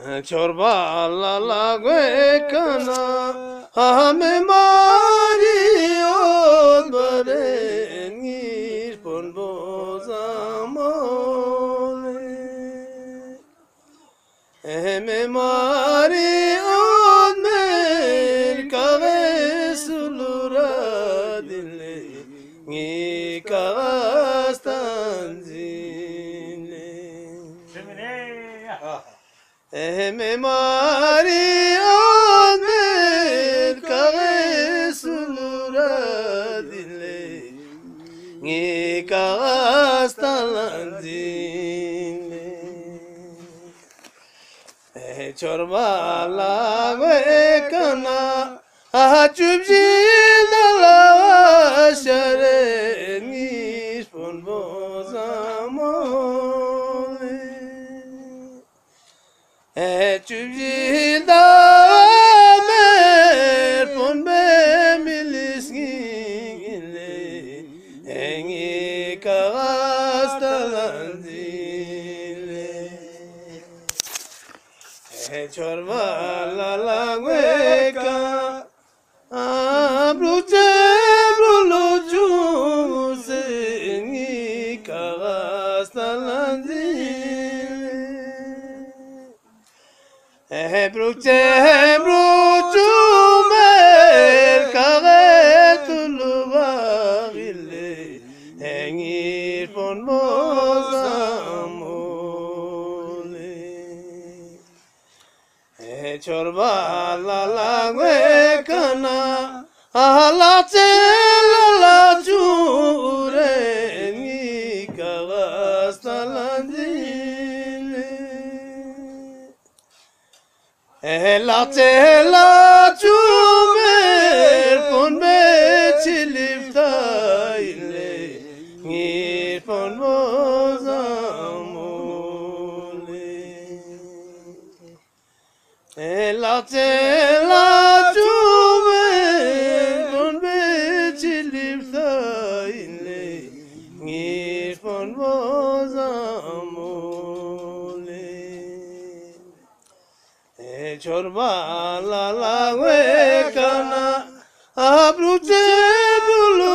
Chorba la la gue kana hame mario bare ngir pon bozamole hame mario mer kave sulura dile ngi kavastanzile Eme Maria med kavesulura dile ngi kavastalandile Chorba la kana chubji la share ngi pon bozamole Chubji da mer pon be milisgile engi kavastalandile chorba la la gueka abruche brulo juse engi kavastalandile Bruce mer kagetulubagile engir pon bozamole chorba la la guekana la chure engi kavastalandile La chumer pon be chilifta ile ngir pon bozamole La chumer pon be chilifta ile ngir pon bozamole Chorba la la guecana abruche bulu